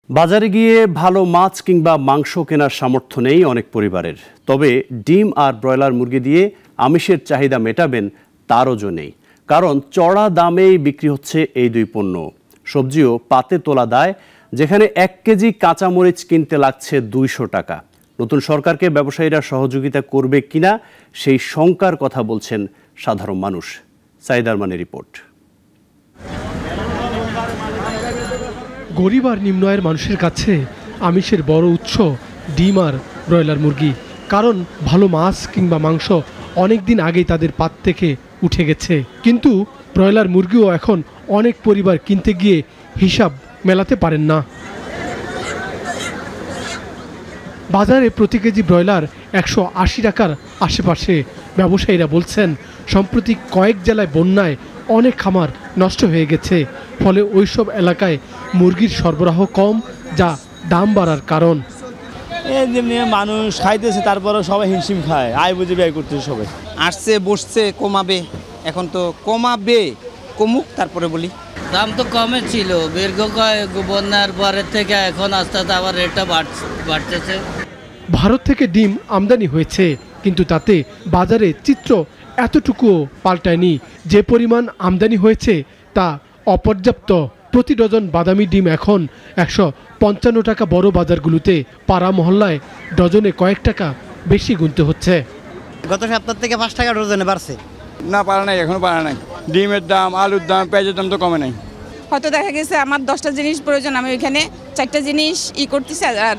বাজারে গিয়ে ভালো মাছ কিংবা মাংস কেনার সামর্থ্য নেই অনেক পরিবারের। তবে ডিম আর ব্রয়লার মুরগি দিয়ে আমিষের চাহিদা মেটাবেন তারও জো নেই, কারণ চড়া দামেই বিক্রি হচ্ছে এই দুই পণ্য। সবজিও পাতে তোলা দায়, যেখানে 1 কেজি কাঁচামরিচ কিনতে লাগছে 200 টাকা। নতুন সরকারকে ব্যবসায়ীরা সহযোগিতা করবে কিনা সেই শঙ্কার কথা বলছেন সাধারণ মানুষ। সাইদ আরমানের রিপোর্ট। গরিব আর নিম্ন আয়ের মানুষের কাছে আমিষের বড় উৎস ডিম আর ব্রয়লার মুরগি, কারণ ভালো মাছ কিংবা মাংস অনেক দিন আগেই তাদের পাত থেকে উঠে গেছে। কিন্তু ব্রয়লার মুরগিও এখন অনেক পরিবার কিনতে গিয়ে হিসাব মেলাতে পারেন না। বাজারে প্রতি কেজি ব্রয়লার 180 টাকার আশেপাশে। ব্যবসায়ীরা বলছেন সম্প্রতি কয়েক জেলায় বন্যায় অনেক খামার নষ্ট হয়ে গেছে, ফলে ওইসব এলাকায় মুরগির সরবরাহ কম, যা দাম বাড়ার কারণ। এমনি মানুষ খাইতেছে, তারপরে সবাই হিমশিম খায়, আয় বুঝে ব্যয় করতেছে সবাই। আসছে বসছে, কমাবে, এখন তো কমাবে, কমুক তারপরে বলি। দাম তো কমে ছিল, দীর্ঘ বন্যার পরের থেকে এখন আস্তে আস্তে আবার রেটটা বাড়তেছে। ভারত থেকে ডিম আমদানি হয়েছে, কিন্তু তাতে বাজারে চিত্র এতটুকুও পাল্টায়নি। যে পরিমাণ আমদানি হয়েছে তা অপর্যাপ্ত। প্রতি ডজন বাদামি ডিম এখন 155 টাকা বড় বাজারগুলোতে, পাড়া মহল্লায় ডজনে কয়েক টাকা বেশি গুনতে হচ্ছে। গত সপ্তাহ থেকে 5 টাকা ডজনে বাড়ছে। না পারা নাই, এখনো পারা নাই। ডিমের দাম, আলুর দাম, পেঁয়াজের দাম তো কমে নাই। হয়তো দেখা গেছে আমার 10টা জিনিস প্রয়োজন, আমি ওইখানে 4টা জিনিস করতেছি, আর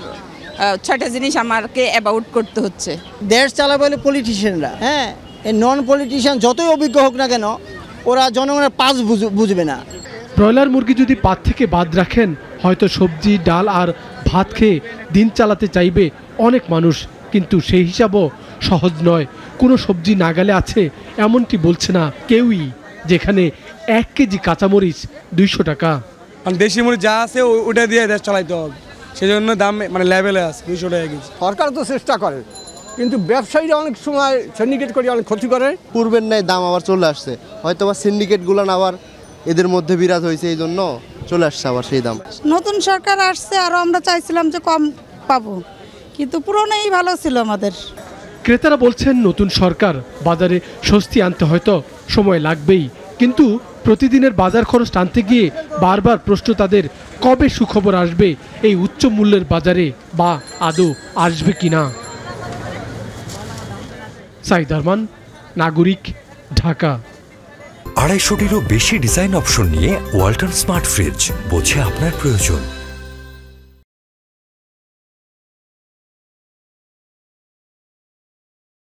6টা জিনিস আমাকে অ্যাবাউট করতে হচ্ছে। দেশ চালাবে বলে পলিটিশিয়ানরা, হ্যাঁ, এই নন পলিটিশিয়ান যতই অভিজ্ঞ হোক না কেন, ওরা জনগণের পাঁচ বুঝবে না। ব্রয়লার মুরগি যদি পাত থেকে বাদ রাখেন, হয়তো সবজি, ডাল আর ভাত খেয়ে দিন চালাতে চাইবে অনেক মানুষ, কিন্তু সেই হিসাবও সহজ নয়। কোনো সবজি নাগালে আছে এমনটি বলছে না কেউই, যেখানে 1 কেজি কাঁচামরিচ 200 টাকা। দেশি মরিচ যা আছে ওটা দিয়ে দেশ চালাইতে হবে, সেজন্য দাম মানে লেভেলে আছে 200 টাকা কেজি। সরকার তো চেষ্টা করে, কিন্তু ব্যবসায়ীরা অনেক সময় সিন্ডিকেট করে অনেক ক্ষতি করে। পূর্বের ন্যায় দাম আবার চলে আসছে, হয়তো বা সিন্ডিকেটগুলো আবার এদের মধ্যে বিরাজ হয়েছে, এই জন্য চলে আসছে আবার সেই দাম। নতুন সরকার আসছে, আরও আমরা চাইছিলাম যে কম পাবো, কিন্তু পুরোনোই ভালো ছিল আমাদের। ক্রেতারা বলছেন নতুন সরকার বাজারে স্বস্তি আনতে হয়তো সময় লাগবেই, কিন্তু প্রতিদিনের বাজার খরচ টানতে গিয়ে বারবার প্রশ্ন তাদের, কবে সুখবর আসবে এই উচ্চ মূল্যের বাজারে, বা আদৌ আসবে কিনা। সাইদ আরমান, নাগরিক, ঢাকা। 250-টিরও বেশি ডিজাইন অপশন নিয়ে ওয়ালটন স্মার্ট ফ্রিজ, বোঝে আপনার প্রয়োজন।